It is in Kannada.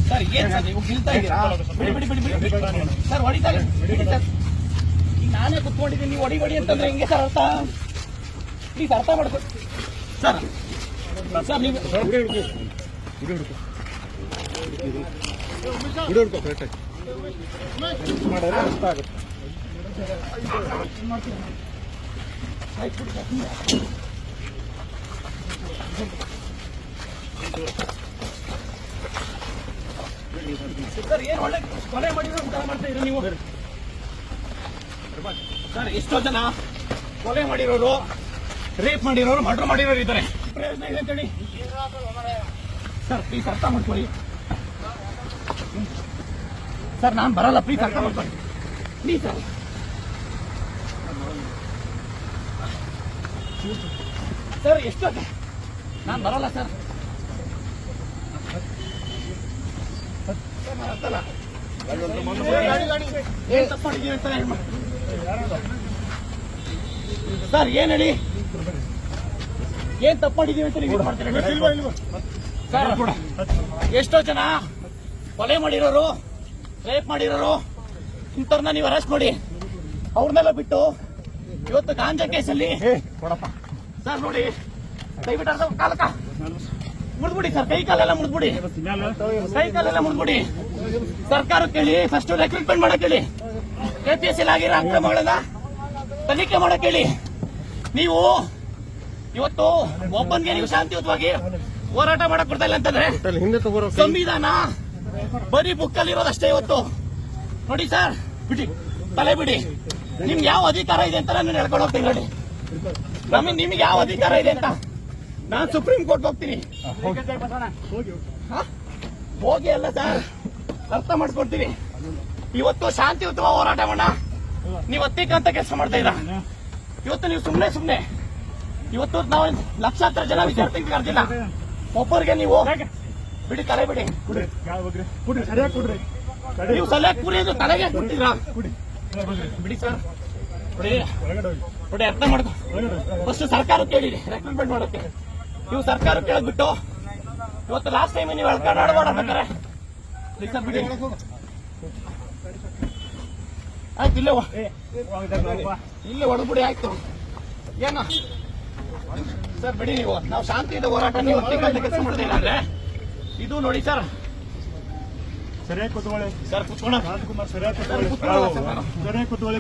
ಸರ್ ಏನ್ ಸರ್ ನೀವು ಗಿಲ್ತಾ ಇದ್ದೀರಾ? ಬಿಡಿ ಬಿಡಿ ಬಿಡಿ ಬಿಡಿ ಸರ್ ಹೊಡಿತಾರೆ ಬಿಡಿ ಸರ್. ಈಗ ನಾನೇ ಕುತ್ಕೊಂಡಿದ್ದೀನಿ, ನೀವು ಹೊಡಿ ಅಂತಂದ್ರೆ ಹಿಂಗೆ ಸರ್ ಅರ್ಥ? ಪ್ಲೀಸ್ ಅರ್ಥ ಮಾಡ್ಕೊ ಸರ್. ಸರ್ ನೀವು ಮಾಡಿದ್ರೆ ಅರ್ಥ ಆಗುತ್ತೆ. ಸರ್ ಏನು ಒಳ್ಳೆ ಕೊಲೆ ಮಾಡಿರೋ ಉತ್ತರ ಮಾಡ್ತಾ ಇರೋ ನೀವು ಸರ್. ಎಷ್ಟೋ ಜನ ಕೊಲೆ ಮಾಡಿರೋರು, ರೇಪ್ ಮಾಡಿರೋರು, ಮರ್ಡರ್ ಮಾಡಿರೋರು ಇದ್ದಾರೆ. ಪ್ರಯೋಜನ ಇದೆ ಅಂತೇಳಿ ಸರ್ ಪ್ಲೀಸ್ ಅರ್ಥ ಮಾಡ್ಕೊಳ್ಳಿ ಸರ್. ನಾನು ಬರಲ್ಲ, ಪ್ಲೀಸ್ ಅರ್ಥ ಮಾಡ್ಕೊಳ್ಳಿ ಪ್ಲೀಸ್ ಸರ್. ಸರ್ ಎಷ್ಟೋ ನಾನು ಬರಲ್ಲ ಸರ್. ಏನ್ ತಪ್ಪು ಮಾಡಿದೀವಿ ಅಂತ ಸರ್, ಏನ್ ಹೇಳಿ, ಏನ್ ತಪ್ಪು ಮಾಡಿದೀವಿ ಅಂತ ನೀವು ಮಾಡ್ತೀರಿ ಸರ್? ಎಷ್ಟೋ ಜನ ಕೊಲೆ ಮಾಡಿರೋರು, ರೇಪ್ ಮಾಡಿರೋರು ಇಂಥವ್ರನ್ನ ನೀವು ಅರೆಸ್ಟ್ ಮಾಡಿ ಅವ್ರನ್ನೆಲ್ಲ ಬಿಟ್ಟು ಇವತ್ತು ಗಾಂಜಾ ಕೇಸಲ್ಲಿ ಸರ್ ನೋಡಿ, ದಯವಿಟ್ಟು ಅರ್ಧ ಕಾಲಕ ಮುಡ್ಬಿಡಿ ಸರ್, ಕೈ ಕಾಲೆಲ್ಲ ಮುಡ್ಬಿಡಿ, ಕೈ ಕಾಲೆಲ್ಲ ಮುಡ್ಬಿಡಿ. ಸರ್ಕಾರ ಕೇಳಿ, ಫಸ್ಟ್ ರೆಕ್ರೂಟ್ಮೆಂಟ್ ಮಾಡಕ್ ಹೇಳಿ, KPSC ಆಗಿರೋ ಅಕ್ರಮಗಳನ್ನ ತನಿಖೆ ಮಾಡಕ್ ಹೇಳಿ. ನೀವು ಇವತ್ತು ಒಬ್ಬನ್ಗೆ ನೀವು ಶಾಂತಿಯುತವಾಗಿ ಹೋರಾಟ ಮಾಡಕ್ ಕೊಡ್ತಾ ಇಲ್ಲ ಅಂತಂದ್ರೆ ಸಂವಿಧಾನ ಬರೀ ಬುಕ್ಕಲ್ಲಿ ಇರೋದಷ್ಟೇ ಇವತ್ತು. ನೋಡಿ ಸರ್, ಬಿಡಿ ತಲೆ ಬಿಡಿ. ನಿಮ್ಗೆ ಯಾವ ಅಧಿಕಾರ ಇದೆ ಅಂತ ನಾನು ಹೇಳ್ಕೊಂಡು ಹೋಗ್ತೀನಿ ನೋಡಿ. ನಿಮ್ಗೆ ಯಾವ ಅಧಿಕಾರ ಇದೆ ಅಂತ ನಾನು ಸುಪ್ರೀಂ ಕೋರ್ಟ್ ಹೋಗ್ತೀನಿ. ಹೋಗಿ ಅಲ್ಲ ಸರ್, ಅರ್ಥ ಮಾಡ್ಕೊಡ್ತೀನಿ. ಇವತ್ತು ಶಾಂತಿಯುತವಾಗಿ ಹೋರಾಟ ಮಾಡೋಣ, ನೀವು ಅತ್ಯಂತ ಕೆಲಸ ಮಾಡ್ತಾ ಇದ್ದೀರಾ. ಇವತ್ತು ನೀವು ಸುಮ್ನೆ ಇವತ್ತು ನಾವು ಲಕ್ಷಾಂತರ ಜನ ವಿದ್ಯಾರ್ಥಿಗಳು ಕರ್ದಿಲ್ಲ, ಒಬ್ಬರಿಗೆ ನೀವು ಬಿಡಿ, ತಲೆ ಬಿಡಿ. ನೀವು ಸಲಹೆ ಕುರಿಯೋದು ತಲೆಗೆ ಕೊಡ್ತೀರಾ? ಬಿಡಿ ಸರ್, ನೋಡಿ ಅರ್ಥ ಮಾಡ್ಕೊ. ಫಸ್ಟ್ ಸರ್ಕಾರ ಕೇಳಿರಿ ರೆಕ್ರೂಟ್ಮೆಂಟ್ ಮಾಡೋಕೆ. ನೀವು ಸರ್ಕಾರ ಕೇಳದ್ಬಿಟ್ಟು ಇವತ್ತು ಲಾಸ್ಟ್ ಟೈಮ್ ನೀವು ಆಡ್ಬೇಕಾರೆ ಸರ್ ಬಿಡಿ. ಆಯ್ತು, ಇಲ್ಲೇ ಹೊಡೆದ್ಬಿಡಿ. ಆಯ್ತು ಏನು ಸರ್, ಬಿಡಿ. ನೀವು ನಾವು ಶಾಂತಿಯಿಂದ ಹೋರಾಟ, ನೀವು ಕೆಲಸ ಮಾಡ್ತೀರಾ ಅಂದ್ರೆ ಇದು ನೋಡಿ ಸರ್. ಸರಿಯಾಗಿ ಕೂತ್ಕೊಳ್ಳಿ ಸರ್, ಕೂತ್ಕೊಳ್ಳ ಸರಿಯಾಗಿ ಕೂತ್ಕೊಳ್ಳಿ.